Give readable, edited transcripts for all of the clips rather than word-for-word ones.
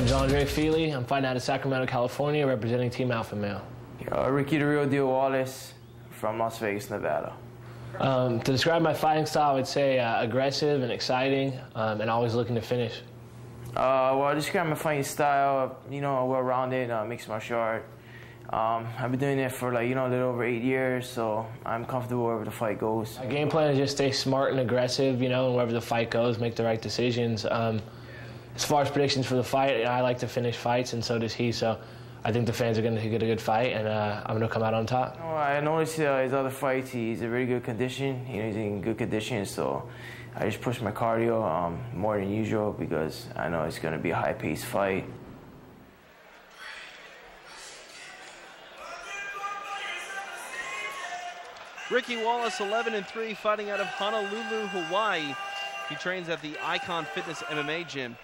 name's Fili. I'm fighting out of Sacramento, California, representing Team Alpha Male. Ricky the Real Deal Wallace from Las Vegas, Nevada. To describe my fighting style, I would say aggressive and exciting, and always looking to finish. Well, I describe my fighting style, well-rounded, mixed martial art. I've been doing it for a little over 8 years, so I'm comfortable wherever the fight goes. My game plan is just stay smart and aggressive, and wherever the fight goes, make the right decisions. As far as predictions for the fight, I like to finish fights, and so does he. So I think the fans are going to get a good fight, and I'm going to come out on top. I noticed his other fights, he's in very good condition. He's in good condition, so I just push my cardio more than usual because I know it's going to be a high-paced fight. Ricky Wallace, 11-3, fighting out of Honolulu, Hawaii. He trains at the Icon Fitness MMA gym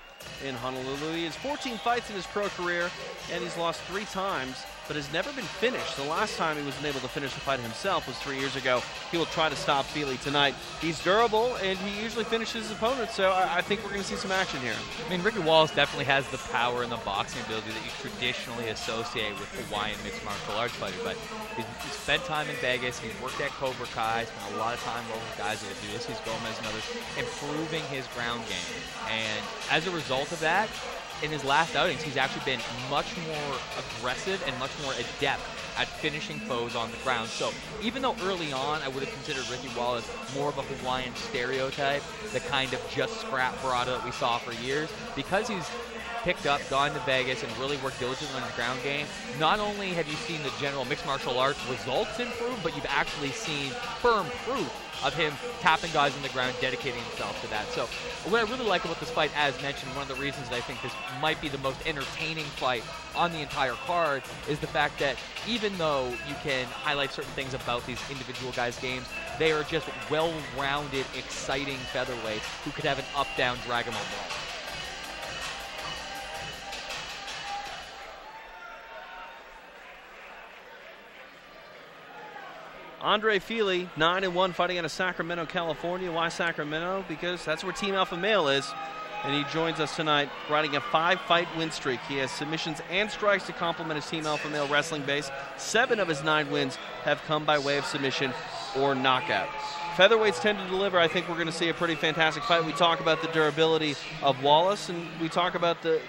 in Honolulu. He has 14 fights in his pro career, and he's lost 3 times, but has never been finished. The last time he was unable to finish the fight himself was 3 years ago. He will try to stop Fili tonight. He's durable, and he usually finishes his opponent, so I think we're going to see some action here. I mean, Ricky Wallace definitely has the power and the boxing ability that you traditionally associate with Hawaiian mixed martial arts fighters, but he's spent time in Vegas, he's worked at Cobra Kai, spent a lot of time with guys like Ulysses Gomez and others, improving his ground game. And as a result of that, in his last outings, he's actually been much more aggressive and much more adept at finishing foes on the ground. So even though early on I would have considered Ricky Wallace more of a Hawaiian stereotype, the kind of just scrap Barada that we saw for years, because he's picked up, gone to Vegas, and really worked diligently on his ground game, not only have you seen the general mixed martial arts results improve, but you've actually seen firm proof of him tapping guys on the ground, dedicating himself to that. So what I really like about this fight, as mentioned, one of the reasons that I think this might be the most entertaining fight on the entire card is the fact that even though you can highlight certain things about these individual guys' games, they are just well-rounded, exciting featherweights who could have an up-down drag-em-out brawl. Fili, 9-1, fighting out of Sacramento, California. Why Sacramento? Because that's where Team Alpha Male is. And he joins us tonight riding a 5-fight win streak. He has submissions and strikes to complement his Team Alpha Male wrestling base. 7 of his 9 wins have come by way of submission or knockout. Featherweights tend to deliver. I think we're going to see a pretty fantastic fight. We talk about the durability of Wallace, and we talk about the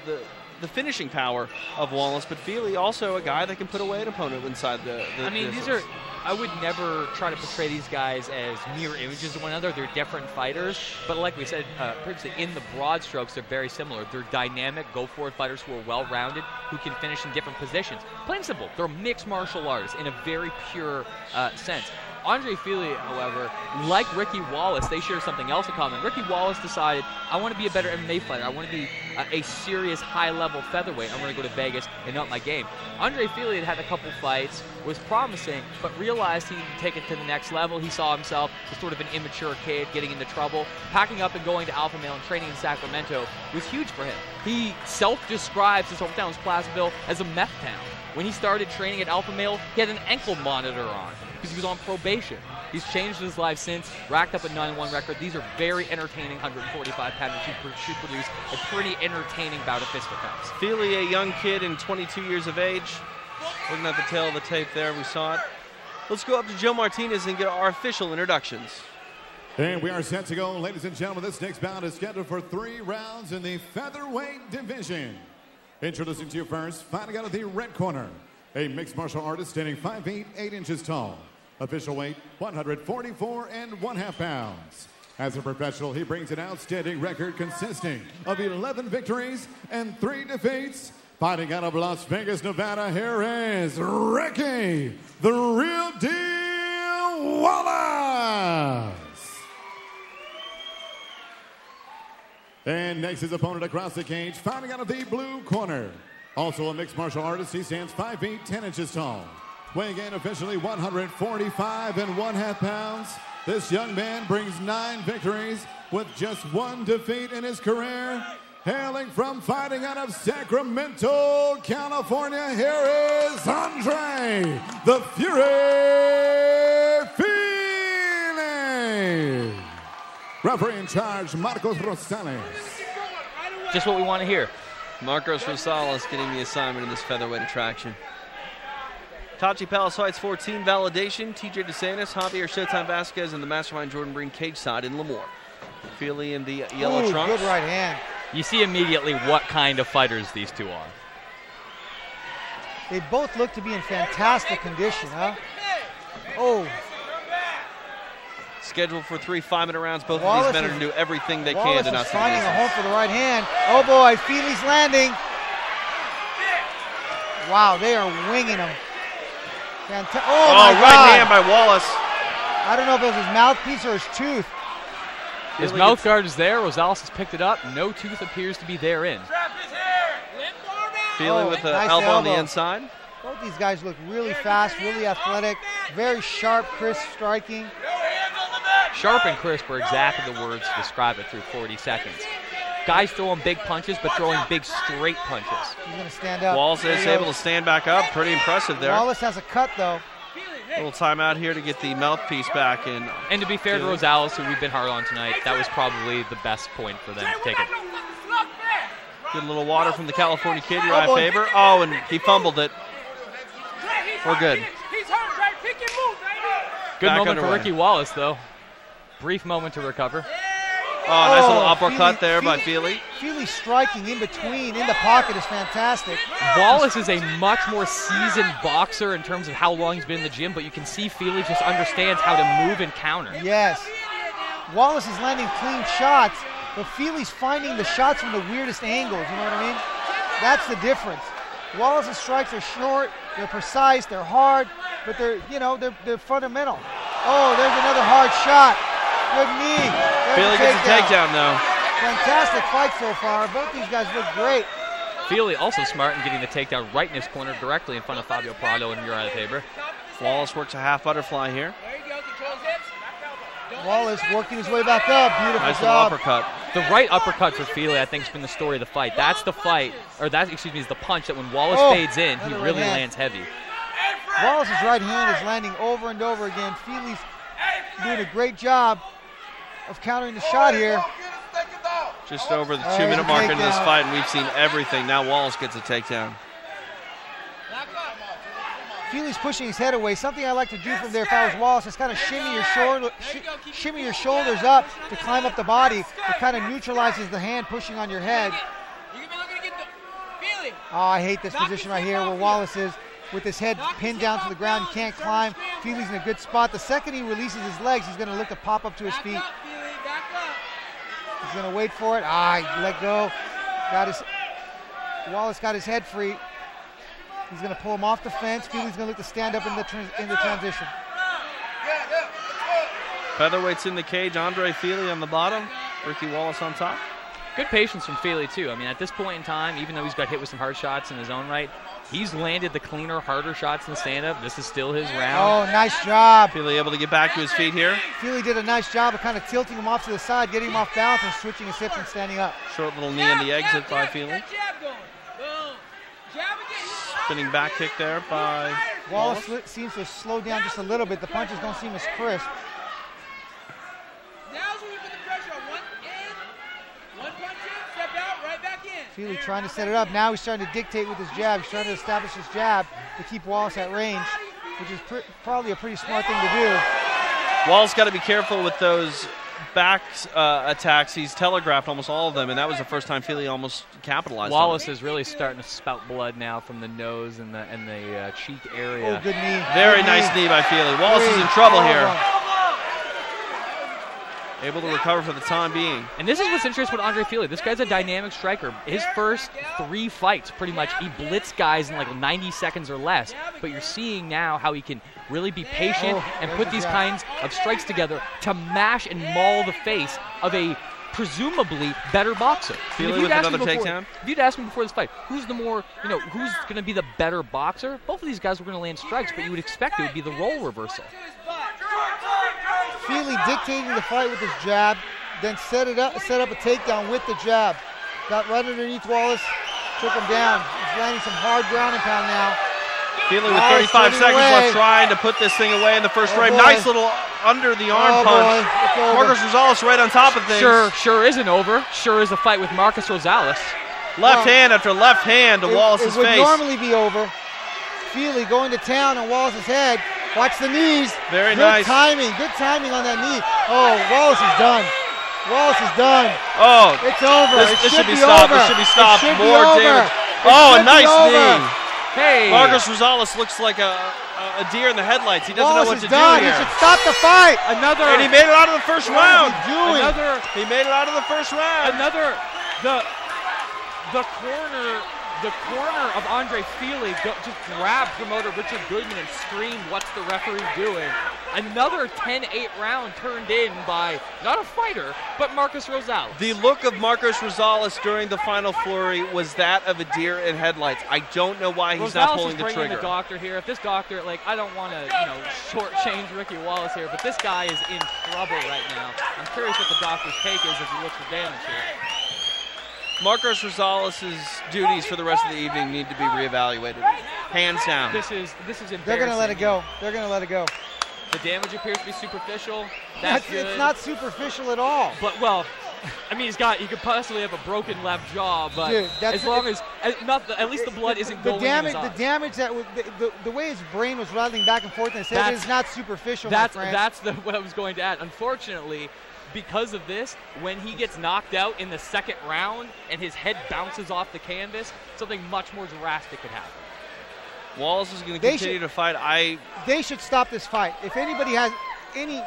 finishing power of Wallace, but Fili also a guy that can put away an opponent inside the I mean, distance. I would never try to portray these guys as mirror images of one another. They're different fighters, but like we said previously, in the broad strokes, they're very similar. They're dynamic, go-forward fighters who are well-rounded, who can finish in different positions. Plain and simple, they're mixed martial artists in a very pure sense. Fili, however, like Ricky Wallace, they share something else in common. Ricky Wallace decided, I want to be a better MMA fighter. I want to be a serious high-level featherweight. I'm going to go to Vegas and up my game. Fili had a couple fights, was promising, but realized he needed to take it to the next level. He saw himself as sort of an immature kid getting into trouble. Packing up and going to Alpha Male and training in Sacramento was huge for him. He self-describes his hometown, Placerville, as a meth town. When he started training at Alpha Male, he had an ankle monitor on because he was on probation. He's changed his life since, racked up a 9-1 record. These are very entertaining 145-pounders who should produce a pretty entertaining bout of fisticuffs. Fili, a young kid and 22 years of age. Looking at the tail of the tape there, we saw it. Let's go up to Joe Martinez and get our official introductions. And we are set to go, ladies and gentlemen. This next bout is scheduled for 3 rounds in the featherweight division. Introducing to you first, fighting out of the red corner, a mixed martial artist standing 5 feet 8 inches tall. Official weight 144.5 pounds. As a professional, he brings an outstanding record consisting of 11 victories and 3 defeats. Fighting out of Las Vegas, Nevada, here is Ricky, the Real Deal Wallace. And next, his opponent across the cage, fighting out of the blue corner. Also a mixed martial artist, he stands 5 feet 10 inches tall. Weighing in officially 145.5 pounds. This young man brings 9 victories with just 1 defeat in his career. Hailing from fighting out of Sacramento, California, here is the Fury Fili. Referee in charge, Marcos Rosales. Just what we want to hear. Marcos Rosales getting the assignment in this featherweight attraction. Tachi Palace Fights 14 validation. TJ DeSantis, Javier Showtime Vasquez, and the mastermind Jordan Breen cage side in Lemoore. Fili in the yellow trunks. Good right hand. You see immediately what kind of fighters these two are. They both look to be in fantastic condition, huh? Oh. Scheduled for 3 5-minute rounds. Both Wallace of these men are to do everything they Wallace can to not is see finding the a home for the right hand. Oh boy, Fili's landing. Wow, they are winging him. Oh my right God. hand by Wallace. I don't know if it was his mouthpiece or his tooth. His mouth guard is there. Rosales has picked it up. No tooth appears to be therein. Fili with an nice elbow on the inside. Both these guys look really fast, really athletic, very sharp, crisp striking. Sharp and crisp are exactly the words to describe it through 40 seconds. Guys throwing big punches, but throwing big straight punches. He's going to stand up. Wallace is able to stand back up. Pretty impressive there. Wallace has a cut, though. A little timeout here to get the mouthpiece back in. And to be fair to Rosales, who we've been hard on tonight, that was probably the best point for them to take it. Get a little water from the California kid, Uriah Faber. Oh, and he fumbled it. We're good. Good Back moment for underway. Ricky Wallace, though. Brief moment to recover. Oh, nice little uppercut there by Fili. Fili striking in between, in the pocket is fantastic. Wallace is a much more seasoned boxer in terms of how long he's been in the gym, but you can see Fili just understands how to move and counter. Yes. Wallace is landing clean shots, but Fili's finding the shots from the weirdest angles, you know what I mean? That's the difference. Wallace's strikes are short, they're precise, they're hard, but they're fundamental. Oh, there's another hard shot. Good knee. Fili gets a takedown, though. Fantastic fight so far. Both these guys look great. Fili also smart in getting the takedown right in his corner directly in front of Fabio Prado and Uriah Faber. Wallace works a half butterfly here. Wallace working his way back up. Beautiful Nice job. little uppercut. The right uppercut for Fili, I think, has been the story of the fight. That's the fight, or that, excuse me, is the punch that when Wallace fades in, he really lands heavy. Wallace's right hand is landing over and over again. Fili's doing a great job of countering the shot here. Just over the 2-minute mark into this fight, and we've seen everything. Now Wallace gets a takedown. Fili's pushing his head away. Something I like to do from there if I was Wallace is kind of shimmy your shoulders up to climb up the body. It kind of neutralizes the hand pushing on your head. Oh, I hate this position right here where Wallace is with his head pinned down to the ground. He can't climb. Fili's in a good spot. The second he releases his legs, he's going to look to pop up to his feet. He's going to wait for it. He let go. Wallace got his head free. He's going to pull him off the fence. Fili's going to look to stand up in the transition. Featherweight's in the cage. Andre Fili on the bottom. Ricky Wallace on top. Good patience from Fili, too. I mean, at this point in time, even though he's got hit with some hard shots in his own right, he's landed the cleaner, harder shots in the stand-up. This is still his round. Oh, nice job. Fili able to get back to his feet here. Fili did a nice job of kind of tilting him off to the side, getting him off balance, and switching his hips and standing up. Short little knee on the exit by Fili. Spinning back kick there by Wallace seems to slow down just a little bit. The punches don't seem as crisp. Fili trying to set it up. Now he's trying to dictate with his jab. He's trying to establish his jab to keep Wallace at range, which is probably a pretty smart thing to do. Wallace got to be careful with those back attacks. He's telegraphed almost all of them, and that was the first time Fili almost capitalized. Wallace is really starting to spout blood now from the nose and the cheek area. Oh, good knee. Very good nice knee by Fili. Wallace is in trouble here. Able to recover for the time being. And this is what's interesting with Andre Fili. This guy's a dynamic striker. His first 3 fights, pretty much, he blitzed guys in like 90 seconds or less. But you're seeing now how he can really be patient and put these kinds of strikes together to mash and maul the face of a presumably better boxer. Fili with another takedown. If you'd asked me before this fight, who's the more, who's going to be the better boxer? Both of these guys were going to land strikes, but you would expect it would be the role reversal. Fili dictating the fight with his jab, then set up a takedown with the jab. Got right underneath Wallace, took him down. He's landing some hard ground and pound now. Fili with 35 seconds left, trying to put this thing away in the first frame. Boy. Nice little under the arm punch. Marcos Rosales right on top of things. Sure isn't over. Sure is a fight with Marcos Rosales. Left hand after left hand to Wallace's face. It would face. Normally be over. Fili going to town on Wallace's head. Watch the knees. Very nice. Good timing on that knee. Oh, Wallace is done. Wallace is done. Oh, it's over. This should be stopped. This should be stopped. More damage. Oh, a nice knee. Hey. Marcos Rosales looks like a deer in the headlights. He doesn't Wallace know what to do here. He should stop the fight. And he made it out of the first round. He made it out of the first round. The corner of Andre Fili just grabbed promoter Richard Goodman and screamed, "What's the referee doing?" Another 10-8 round turned in by not a fighter, but Marcos Rosales. The look of Marcos Rosales during the final flurry was that of a deer in headlights. I don't know why he's not pulling the trigger. Bringing the doctor here. If this doctor, I don't want to, shortchange Ricky Wallace here, but this guy is in trouble right now. I'm curious what the doctor's take is as he looks for damage here. Marcos Rosales' duties for the rest of the evening need to be reevaluated. Hands down. This is embarrassing. They're going to let it go. They're going to let it go. The damage appears to be superficial. It's not superficial at all. But he could possibly have a broken left jaw, but dude, as long as at least the blood isn't going in his eye. The damage that the way his brain was rattling back and forth in his head is not superficial. That's what I was going to add. Unfortunately, because of this, when he gets knocked out in the second round and his head bounces off the canvas, something much more drastic could happen. Wallace is going to continue to fight. They should stop this fight. If anybody has any,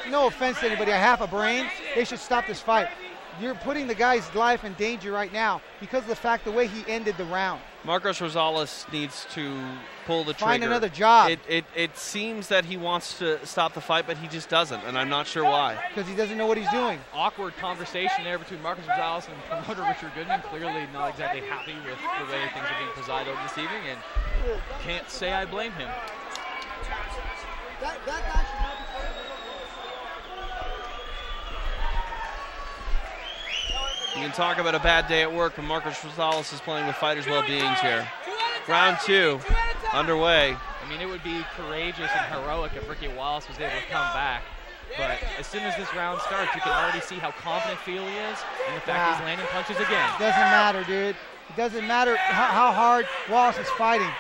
no offense to anybody, a half a brain, they should stop this fight. You're putting the guy's life in danger right now because of the way he ended the round. Marcos Rosales needs to pull the trigger. Find another job. It seems that he wants to stop the fight, but he just doesn't, and I'm not sure why. Because he doesn't know what he's doing. Awkward conversation there between Marcos Rosales and promoter Richard Goodman. Clearly not exactly happy with the way things are being presided over this evening, and can't say I blame him. That guy should not be fighting. You can talk about a bad day at work when Marcos Rosales is playing with fighters' well-beings here. Round 2 underway. It would be courageous and heroic if Ricky Wallace was able to come back. But as soon as this round starts, you can already see how confident Fili is and the fact he's landing punches again. Doesn't matter, dude. It doesn't matter how hard Wallace is fighting.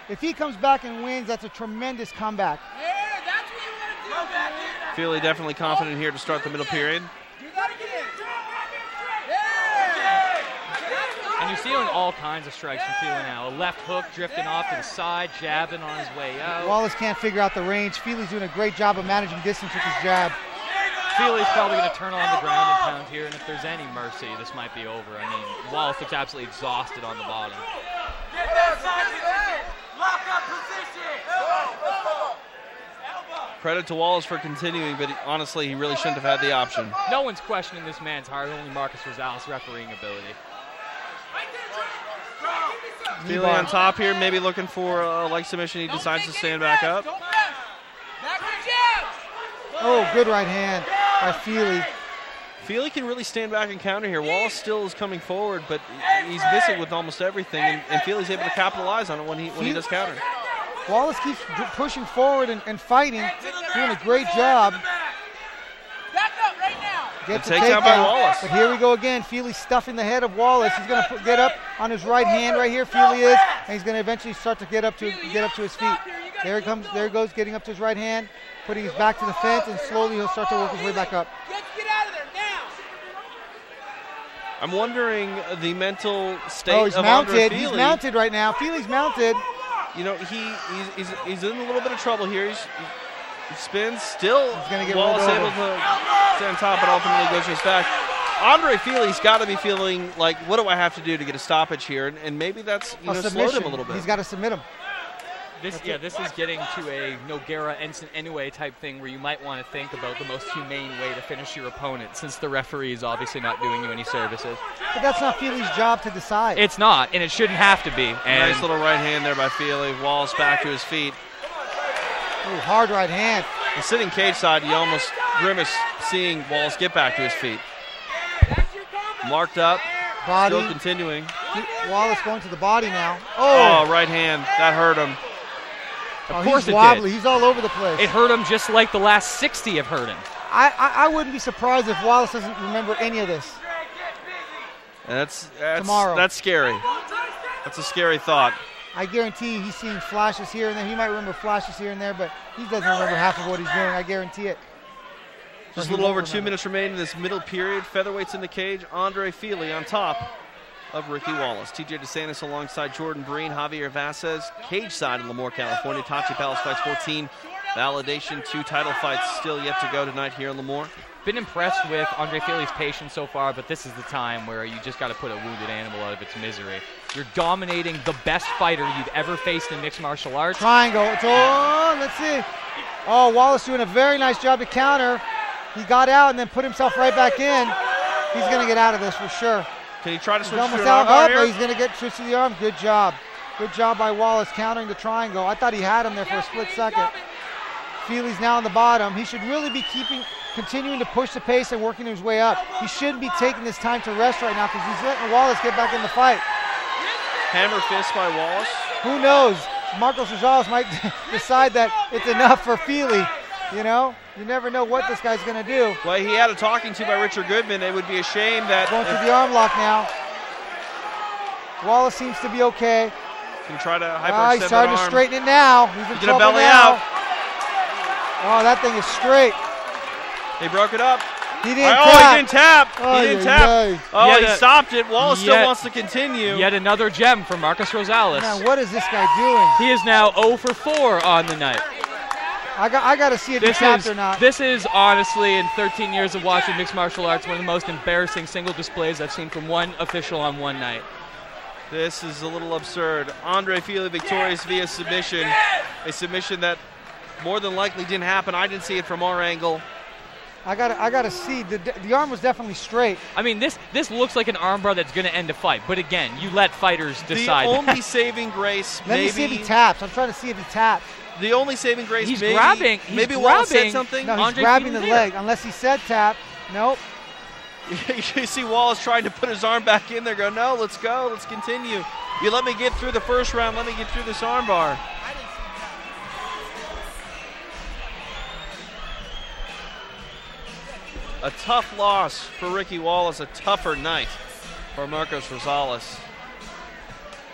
If he comes back and wins, that's a tremendous comeback. Yeah, that's what you want to do, back in. Fili definitely confident here to start the middle period. You got to get in. And you're seeing all kinds of strikes from Fili now. A left hook drifting off to the side, jabbing on his way out. Wallace can't figure out the range. Fili's doing a great job of managing distance with his jab. Fili's probably going to turn on the ground and pound here, and if there's any mercy, this might be over. Wallace looks absolutely exhausted on the bottom. Get that side. Lock up position. Credit to Wallace for continuing, but honestly, he really shouldn't have had the option. No one's questioning this man's heart, only Marcos Rosales' refereeing ability. Fili on top here, maybe looking for a leg submission. He decides to stand back up. Oh, good right hand by Fili. Fili can really stand back and counter here. Wallace still is coming forward, but he's missing with almost everything, and Fili's able to capitalize on it when he does counter. Wallace keeps pushing forward and fighting, doing a great job. Back up right now. Gets a takedown by Wallace. But here we go again. Fili stuffing the head of Wallace. He's going to get up on his right hand right here. Fili is, and he's going to eventually start to get up to his feet. There he comes. There he goes, getting up to his right hand, putting his back to the fence, and slowly he'll start to work his way back up. Get out of there now. I'm wondering the mental state of Andre mounted. Fili. He's mounted right now. Fili's mounted. He's in a little bit of trouble here. He spins. Still, Wallace able to stay on top, but ultimately goes to his back. Andre Fili's got to be feeling like, what do I have to do to get a stoppage here? And maybe that's slowed him a little bit. He's got to submit him. This is getting to a Nogueira Ensign anyway type thing where you might want to think about the most humane way to finish your opponent, since the referee is obviously not doing you any services. But that's not Fili's job to decide. It's not, and it shouldn't have to be. And nice little right hand there by Fili. Wallace back to his feet. Ooh, hard right hand. The sitting cage side, you almost grimace seeing Wallace get back to his feet. Marked up, body. Still continuing. Wallace going to the body now. Oh, right hand. That hurt him. Of course he's wobbly. He's all over the place. It hurt him just like the last 60 have hurt him. I wouldn't be surprised if Wallace doesn't remember any of this. And that's tomorrow. That's scary. That's a scary thought. I guarantee you he's seeing flashes here and there. He might remember flashes here and there, but he doesn't remember half of what he's doing. I guarantee it. Just a little over 2 minutes remaining in this middle period. Featherweights in the cage. Andre Fili on top of Ricky Wallace. TJ DeSantis alongside Jordan Breen, Javier Vasquez. Cage side in Lemoore, California. Tachi Palace Fights 14. Validation, 2 title fights still yet to go tonight here in Lemoore. Been impressed with Andre Fili's patience so far, but this is the time where you just got to put a wounded animal out of its misery. You're dominating the best fighter you've ever faced in mixed martial arts. Triangle. It's on. Let's see. Oh, Wallace doing a very nice job to counter. He got out and then put himself right back in. He's going to get out of this for sure. Can he try to switch He's to an almost armbar out. here? He's going to get switched to the arm. Good job. Good job by Wallace countering the triangle. I thought he had him there for a split second. Fili's now on the bottom. He should really be continuing to push the pace and working his way up. He shouldn't be taking this time to rest right now because he's letting Wallace get back in the fight. Hammer fist by Wallace. Who knows? Marcos Rosales might decide that it's enough for Fili. You know, you never know what this guy's going to do. Well, he had a talking to by Richard Goodman. It would be a shame that... Going to the arm lock now. Wallace seems to be okay. Can try to hyperextend He's starting that to arm. straighten it now. He's in Gonna trouble belly now. out. Oh, that thing is straight. They broke it up. He didn't Oh, tap. he didn't tap. Oh, He didn't yeah, tap. yeah. Oh, Yet he stopped it. Wallace still yet- wants to continue. Yet another gem for Marcos Rosales. Man, what is this guy doing? He is now 0 for 4 on the night. I got to see if he tapped or not. This is honestly, in 13 years of watching mixed martial arts, one of the most embarrassing single displays I've seen from one official on one night. This is a little absurd. Andre Fili victorious via submission. A submission that more than likely didn't happen. I didn't see it from our angle. I gotta see. The arm was definitely straight. I mean, this looks like an armbar that's going to end a fight. But again, you let fighters decide. The only saving grace, Let me see if he taps. I'm trying to see if he taps. The only saving grace, He's maybe, grabbing. maybe He's Wallace said grabbing. something. No, he's Andre grabbing the Fili leg. Unless he said tap. Nope. You see Wallace trying to put his arm back in there. Go, no, let's go. Let's continue. You let me get through the first round. Let me get through this armbar. A tough loss for Ricky Wallace. A tougher night for Marcos Rosales.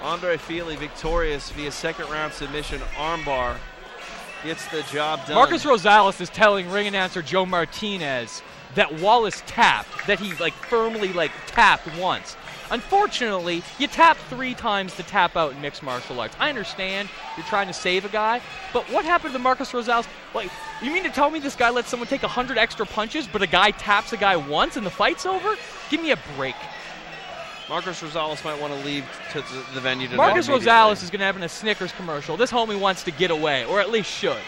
Andre Fili victorious via second round submission armbar. Gets the job done. Marcos Rosales is telling ring announcer Joe Martinez that Wallace tapped, that he firmly tapped once. Unfortunately, you tap 3 times to tap out in mixed martial arts. I understand you're trying to save a guy, but what happened to Marcos Rosales? You mean to tell me this guy lets someone take 100 extra punches, but a guy taps a guy once and the fight's over? Give me a break. Marcos Rosales might want to leave to the venue tonight. Marcos Rosales is going to have a Snickers commercial. This homie wants to get away, or at least should.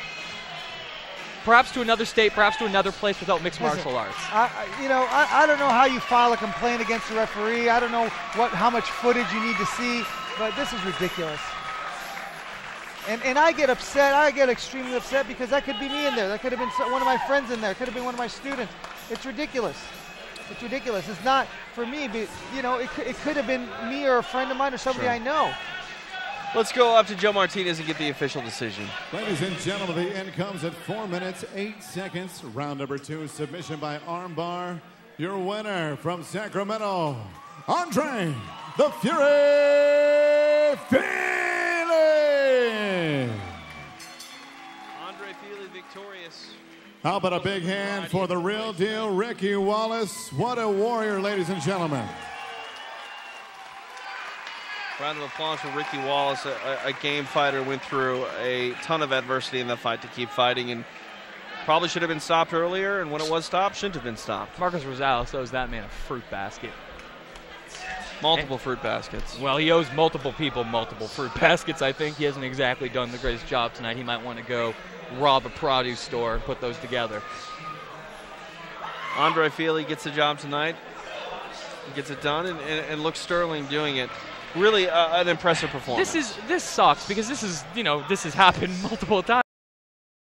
Perhaps to another state, perhaps to another place without mixed martial arts. I don't know how you file a complaint against the referee. I don't know how much footage you need to see, but this is ridiculous. And I get upset. I get extremely upset because that could be me in there. That could have been one of my friends in there. It could have been one of my students. It's ridiculous. It's ridiculous. It's not for me, but it could have been me or a friend of mine or somebody I know. Let's go up to Joe Martinez and get the official decision. Ladies and gentlemen, the end comes at 4 minutes, 8 seconds. Round number 2, submission by armbar. Your winner from Sacramento, Andre the Fury Fili. Andre Fili victorious. How about a big hand for the real deal, Ricky Wallace? What a warrior, ladies and gentlemen. Round of applause for Ricky Wallace, a game fighter, went through a ton of adversity in the fight to keep fighting and probably should have been stopped earlier, and when it was stopped, shouldn't have been stopped. Marcos Rosales owes that man a fruit basket. Multiple fruit baskets. Well, he owes multiple people multiple fruit baskets, I think. He hasn't exactly done the greatest job tonight. He might want to go rob a produce store and put those together. Andre Fili gets the job tonight. He gets it done and looks sterling doing it. Really an impressive performance. This sucks because this has happened multiple times.